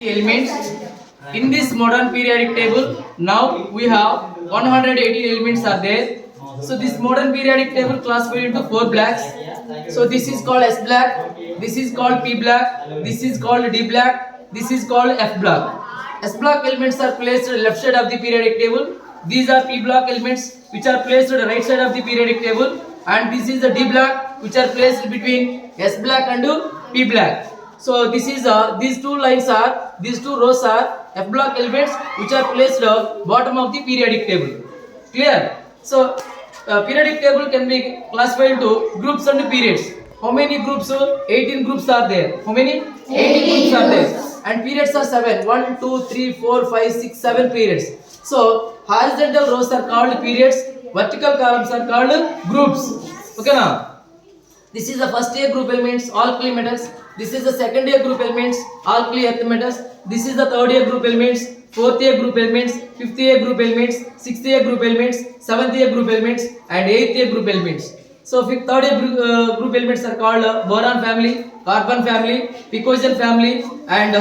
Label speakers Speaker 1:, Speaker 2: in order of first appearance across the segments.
Speaker 1: elements in this modern periodic table. Now we have 180 elements are there. So this modern periodic table classified into 4 blocks. So this is called S block, this is called P block, this is called D block, this is called F block. S block elements are placed left side of the periodic table. These are P block elements which are placed on the right side of the periodic table, and this is the D block which are placed between S block and P block. So this is these two rows are F block elements which are placed bottom of the periodic table. Clear? So periodic table can be classified into groups and periods. How many groups? 18 groups are there. How many? 18 groups are there. And periods are 7. 1, 2, 3, 4, 5, 6, 7 periods. So horizontal rows are called periods. Vertical columns are called groups. Okay now. This is the first year group elements, alkali metals. This is the second year group elements, alkali earth metals. This is the third year group elements, fourth year group elements, fifth year group elements, sixth year group elements, seventh year group elements, and eighth year group elements. So third year group elements are called boron family, carbon family, picogen family, and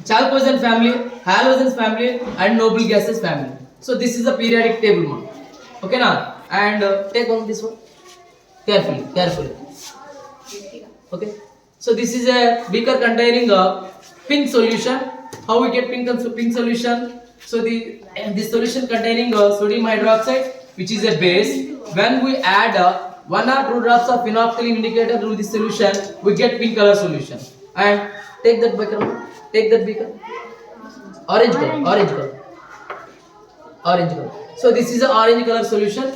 Speaker 1: chalcogen family, halogens family, and noble gases family. So this is the periodic table. Okay now, and take on this one carefully. Okay, so this is a beaker containing a pink solution. How we get pink solution? So this solution containing sodium hydroxide, which is a base. When we add 1 or 2 drops of phenolphthalein indicator to this solution, we get pink color solution. And take that beaker. Orange color. So this is an orange color solution.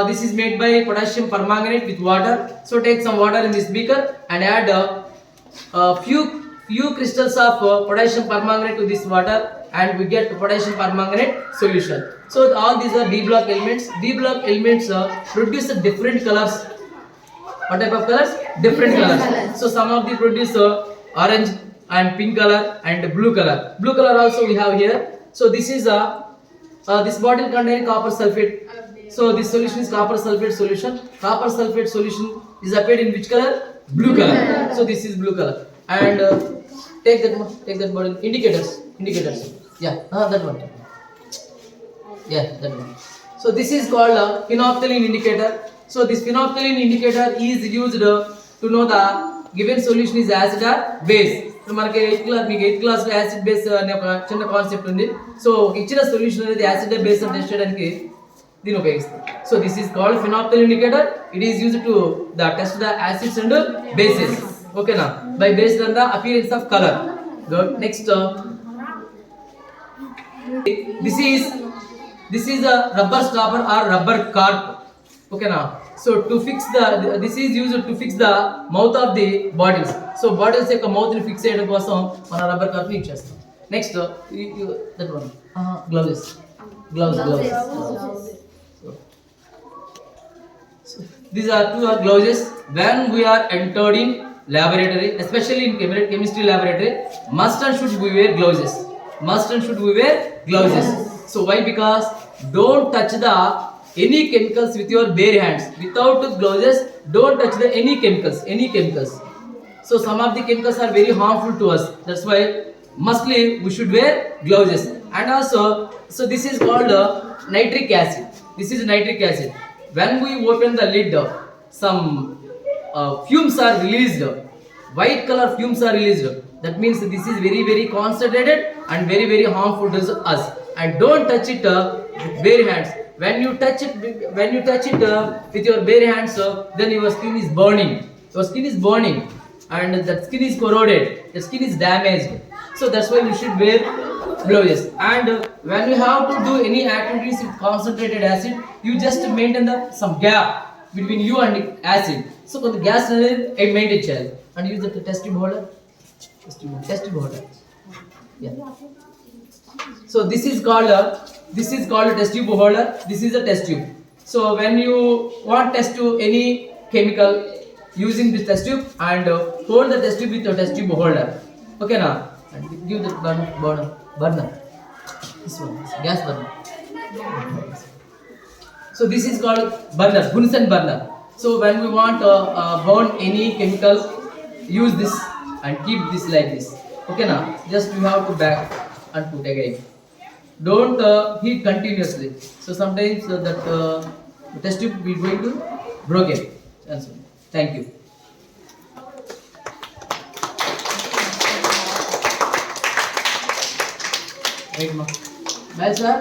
Speaker 1: This is made by potassium permanganate with water. So take some water in this beaker and add a few crystals of potassium permanganate to this water, and we get potassium permanganate solution. So all these are D block elements. D block elements produce different colors. What type of colors? Different colors. So some of them produce orange and pink color and blue color. Blue color also we have here. So this is this bottle containing copper sulfate. So this solution is copper sulfate solution. Copper sulfate solution is appeared in which color? Blue color. So this is blue color. And take that bottle. Indicators. Yeah, that one. Yeah, that one. So this is called phenolphthalein indicator. So this phenolphthalein indicator is used to know the given solution is acid or base. మనకి eighth class లో acid base అనే ఒక చిన్న concept ఉంది. So ఇచ్చిన solution అనేది acid base అని test చేయడానికి దీన్ని ఉపయోగిస్తాం. So this is called phenolphthalein indicator. It is used to test the acids and bases. Okay na, by based on the appearance of color. Good. Next, this is a rubber stopper or rubber cork. Okay na. So to fix this is used to fix the mouth of the bottles. So bottles యొక్క mouth ని fix చేయడం కోసం మన rubber cork ని use చేస్తాం. Next that one gloves. So these are two gloves. When we are entered in laboratory, especially in chemistry laboratory, must and should we wear gloves. So why? Because don't touch any chemicals with your bare hands. Without gloves, don't touch any chemicals. So some of the chemicals are very harmful to us. That's why mostly we should wear gloves. And also, so this is called nitric acid. When we open the lid, some fumes are released. White color fumes are released. That means this is very, very concentrated and very, very harmful to us. And don't touch it with bare hands. When you touch it with your bare hands, then your skin is burning. And that skin is corroded. The skin is damaged. So that's why we should wear gloves. And when you have to do any activities with concentrated acid, you just maintain some gap between you and the acid. So when the gas is maintained, and use the test tube holder. Yeah. So this is called a test tube holder. This is a test tube. So when you want test to any chemical, using this test tube and hold the test tube with your test tube holder. Okay now, and give the burner. This one, gas burner. So this is called burner, Bunsen burner. So when we want burn any chemical, use this and keep this like this. Okay now, just you have to back and put again. Don't heat continuously. So sometimes that test tube will going to broken. And so, thank you. Right, ma. Well, sir.